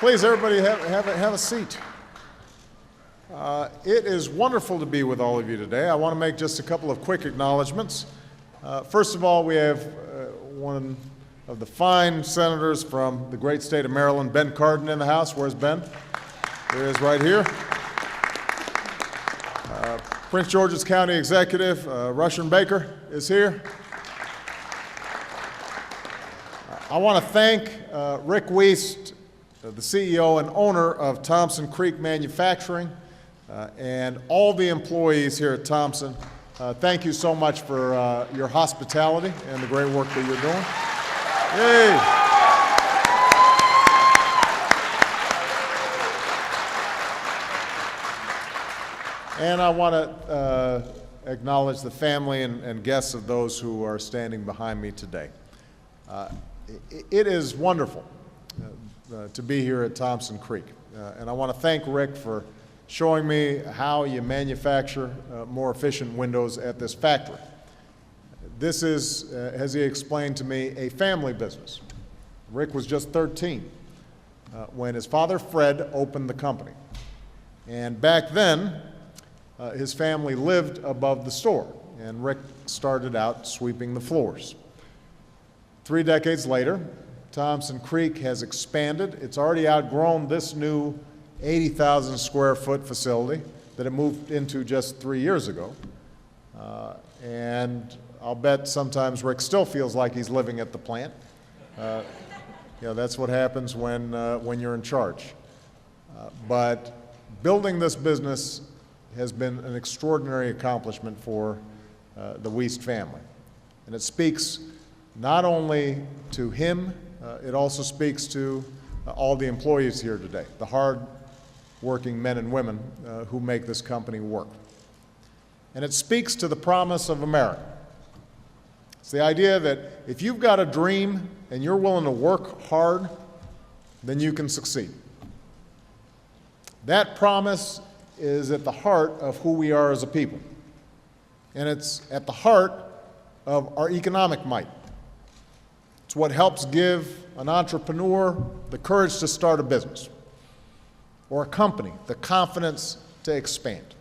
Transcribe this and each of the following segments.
Please, everybody, have a seat. It is wonderful to be with all of you today. I want to make just a couple of quick acknowledgments. First of all, we have one of the fine senators from the great state of Maryland, Ben Cardin, in the House. Where's Ben? There he is right here. Prince George's County Executive, Rushern Baker, is here. I want to thank Rick Wiest, the CEO and owner of Thompson Creek Manufacturing, and all the employees here at Thompson. Thank you so much for your hospitality and the great work that you're doing. Yay! And I want to acknowledge the family and guests of those who are standing behind me today. It is wonderful to be here at Thompson Creek. And I want to thank Rick for showing me how you manufacture more efficient windows at this factory. This is, as he explained to me, a family business. Rick was just 13 when his father, Fred, opened the company. And back then, his family lived above the store, and Rick started out sweeping the floors. 3 decades later, Thompson Creek has expanded. It's already outgrown this new 80,000 square foot facility that it moved into just 3 years ago. And I'll bet sometimes Rick still feels like he's living at the plant. That's what happens when you're in charge. But building this business has been an extraordinary accomplishment for the Wiest family. And it speaks not only to him, it also speaks to all the employees here today, the hard-working men and women who make this company work. And it speaks to the promise of America. It's the idea that if you've got a dream and you're willing to work hard, then you can succeed. That promise is at the heart of who we are as a people. And it's at the heart of our economic might. It's what helps give an entrepreneur the courage to start a business, or a company the confidence to expand.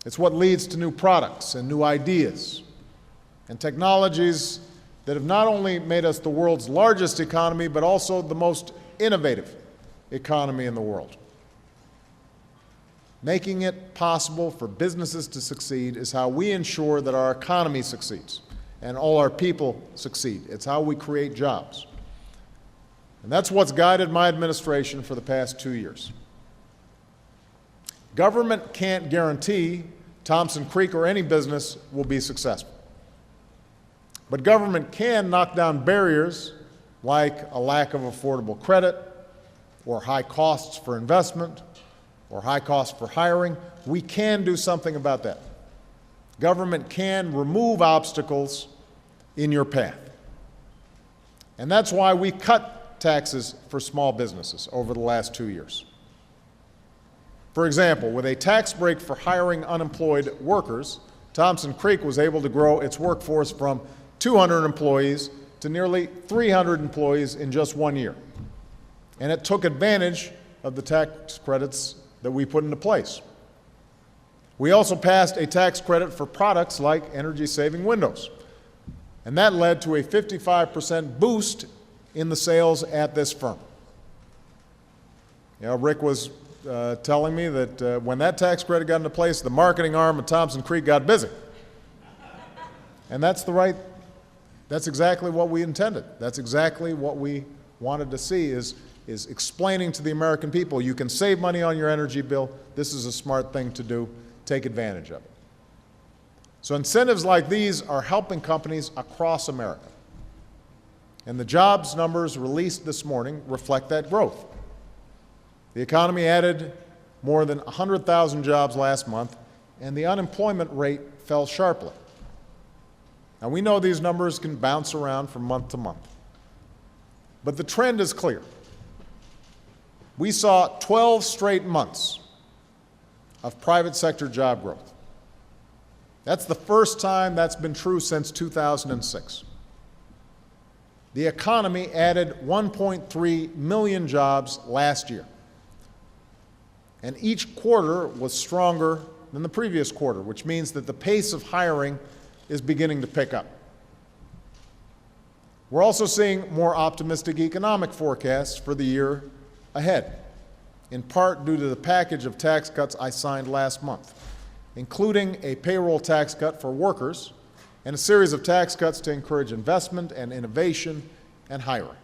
It's what leads to new products and new ideas and technologies that have not only made us the world's largest economy, but also the most innovative economy in the world. Making it possible for businesses to succeed is how we ensure that our economy succeeds and all our people succeed. It's how we create jobs. And that's what's guided my administration for the past 2 years. Government can't guarantee Thompson Creek or any business will be successful. But government can knock down barriers like a lack of affordable credit, or high costs for investment, or high costs for hiring. We can do something about that. Government can remove obstacles in your path. And that's why we cut taxes for small businesses over the last 2 years. For example, with a tax break for hiring unemployed workers, Thompson Creek was able to grow its workforce from 200 employees to nearly 300 employees in just 1 year. And it took advantage of the tax credits that we put into place. We also passed a tax credit for products like energy-saving windows, and that led to a 55% boost in the sales at this firm. Rick was telling me that when that tax credit got into place, the marketing arm of Thompson Creek got busy. And that's exactly what we intended. That's exactly what we wanted to see is explaining to the American people, you can save money on your energy bill. This is a smart thing to do. Take advantage of it. So incentives like these are helping companies across America. And the jobs numbers released this morning reflect that growth. The economy added more than 100,000 jobs last month, and the unemployment rate fell sharply. Now, we know these numbers can bounce around from month to month, but the trend is clear. We saw 12 straight months of private sector job growth. That's the first time that's been true since 2006. The economy added 1.3 million jobs last year. And each quarter was stronger than the previous quarter, which means that the pace of hiring is beginning to pick up. We're also seeing more optimistic economic forecasts for the year ahead, in part due to the package of tax cuts I signed last month, including a payroll tax cut for workers and a series of tax cuts to encourage investment and innovation and hiring.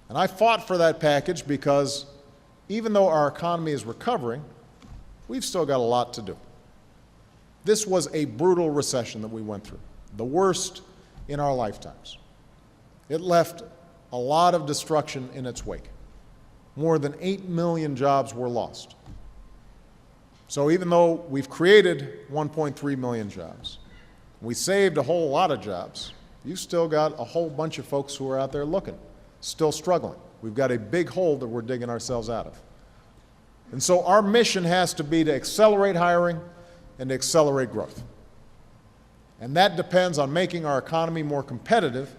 And I fought for that package because even though our economy is recovering, we've still got a lot to do. This was a brutal recession that we went through, the worst in our lifetimes. It left a lot of destruction in its wake. More than 8 million jobs were lost. So even though we've created 1.3 million jobs, we saved a whole lot of jobs, you've still got a whole bunch of folks who are out there looking, still struggling. We've got a big hole that we're digging ourselves out of. And so our mission has to be to accelerate hiring and to accelerate growth. And that depends on making our economy more competitive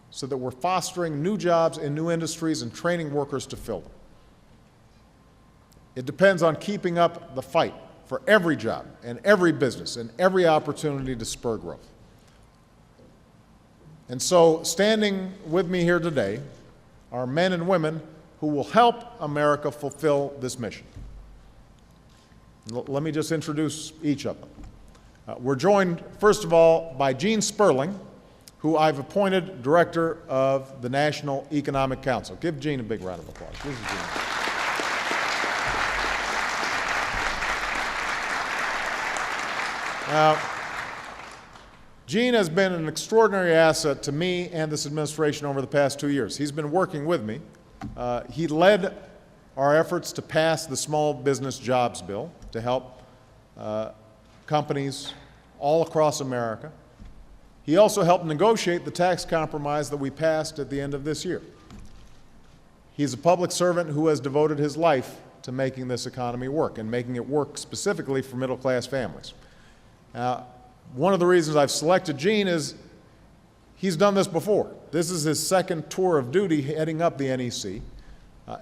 so that we're fostering new jobs in new industries and training workers to fill them. It depends on keeping up the fight for every job and every business and every opportunity to spur growth. And so standing with me here today are men and women who will help America fulfill this mission. Let me just introduce each of them. We're joined, first of all, by Gene Sperling, who I've appointed Director of the National Economic Council. Give Gene a big round of applause. This is Gene. Now, Gene has been an extraordinary asset to me and this administration over the past 2 years. He's been working with me. He led our efforts to pass the Small Business Jobs Bill to help companies all across America. He also helped negotiate the tax compromise that we passed at the end of this year. He's a public servant who has devoted his life to making this economy work and making it work specifically for middle-class families. One of the reasons I've selected Gene is he's done this before. This is his second tour of duty heading up the NEC.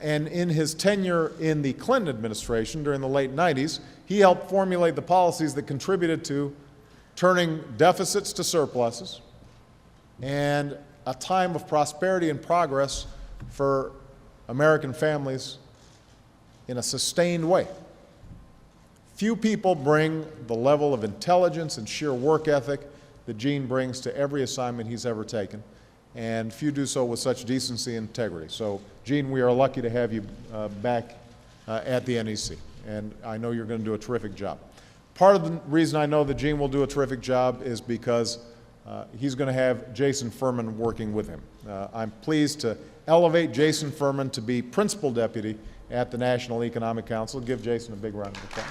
And in his tenure in the Clinton administration during the late 90s, he helped formulate the policies that contributed to turning deficits to surpluses and a time of prosperity and progress for American families in a sustained way. Few people bring the level of intelligence and sheer work ethic that Gene brings to every assignment he's ever taken, and few do so with such decency and integrity. So, Gene, we are lucky to have you back at the NEC, and I know you're going to do a terrific job. Part of the reason I know that Gene will do a terrific job is because he's going to have Jason Furman working with him. I'm pleased to elevate Jason Furman to be Principal Deputy at the National Economic Council. Give Jason a big round of applause.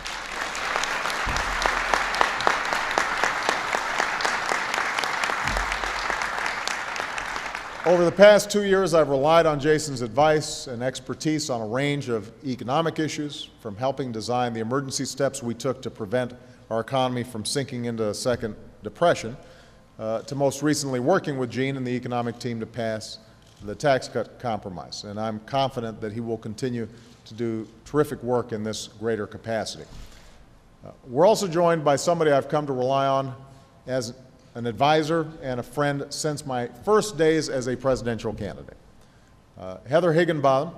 Over the past 2 years, I've relied on Jason's advice and expertise on a range of economic issues, from helping design the emergency steps we took to prevent our economy from sinking into a second depression, to most recently working with Gene and the economic team to pass the tax cut compromise. And I'm confident that he will continue to do terrific work in this greater capacity. We're also joined by somebody I've come to rely on as an advisor and a friend since my first days as a presidential candidate. Heather Higginbotham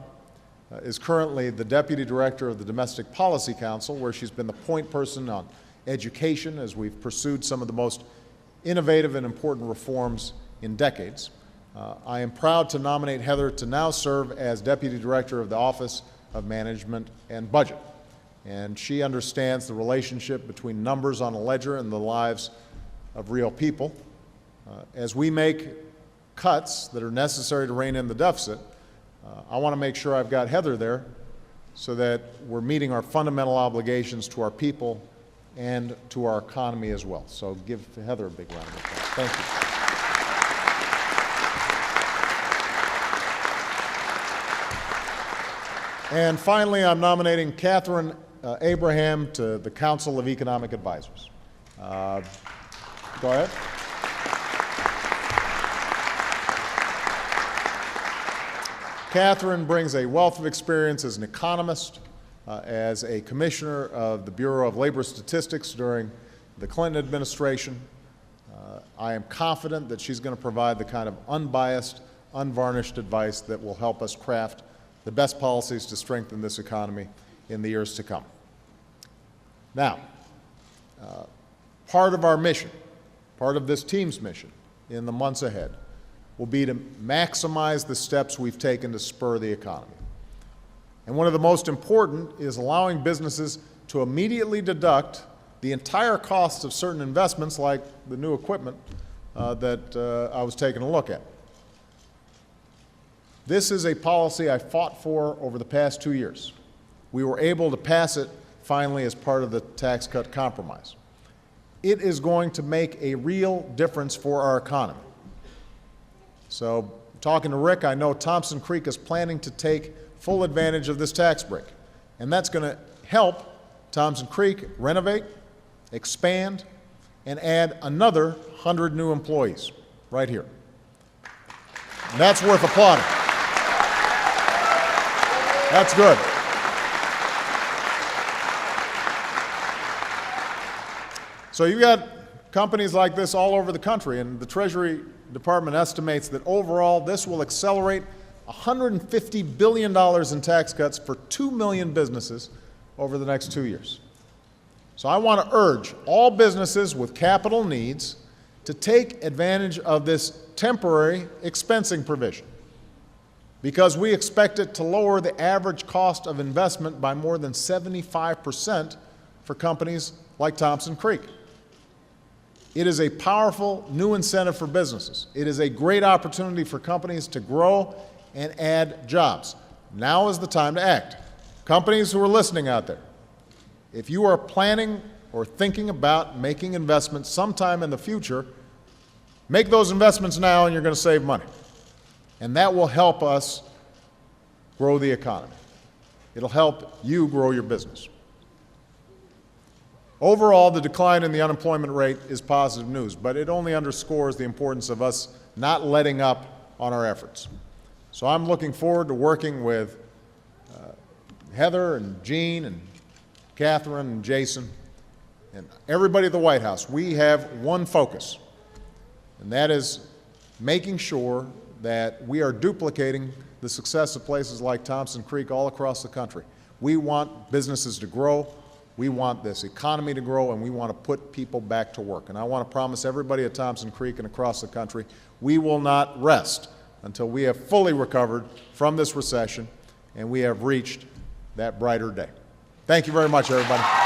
is currently the Deputy Director of the Domestic Policy Council, where she's been the point person on education as we've pursued some of the most innovative and important reforms in decades. I am proud to nominate Heather to now serve as Deputy Director of the Office of Management and Budget. And she understands the relationship between numbers on a ledger and the lives of real people. As we make cuts that are necessary to rein in the deficit, I want to make sure I've got Heather there so that we're meeting our fundamental obligations to our people and to our economy as well. So give Heather a big round of applause. Thank you. And finally, I'm nominating Catherine Abraham to the Council of Economic Advisors. Go ahead. Catherine brings a wealth of experience as an economist, as a commissioner of the Bureau of Labor Statistics during the Clinton administration. I am confident that she's going to provide the kind of unbiased, unvarnished advice that will help us craft the best policies to strengthen this economy in the years to come. Now, part of our mission, part of this team's mission in the months ahead will be to maximize the steps we've taken to spur the economy. And one of the most important is allowing businesses to immediately deduct the entire cost of certain investments like the new equipment that I was taking a look at. This is a policy I fought for over the past 2 years. We were able to pass it finally as part of the tax cut compromise. It is going to make a real difference for our economy. So, talking to Rick, I know Thompson Creek is planning to take full advantage of this tax break. And that's going to help Thompson Creek renovate, expand, and add another 100 new employees right here. And that's worth applauding. That's good. So you've got companies like this all over the country, and the Treasury Department estimates that overall this will accelerate $150 billion in tax cuts for 2 million businesses over the next 2 years. So I want to urge all businesses with capital needs to take advantage of this temporary expensing provision, because we expect it to lower the average cost of investment by more than 75% for companies like Thompson Creek. It is a powerful new incentive for businesses. It is a great opportunity for companies to grow and add jobs. Now is the time to act. Companies who are listening out there, if you are planning or thinking about making investments sometime in the future, make those investments now and you're going to save money. And that will help us grow the economy. It'll help you grow your business. Overall, the decline in the unemployment rate is positive news, but it only underscores the importance of us not letting up on our efforts. So I'm looking forward to working with Heather and Jean and Catherine and Jason and everybody at the White House. We have one focus, and that is making sure that we are duplicating the success of places like Thompson Creek all across the country. We want businesses to grow, we want this economy to grow, and we want to put people back to work. And I want to promise everybody at Thompson Creek and across the country, we will not rest until we have fully recovered from this recession and we have reached that brighter day. Thank you very much, everybody.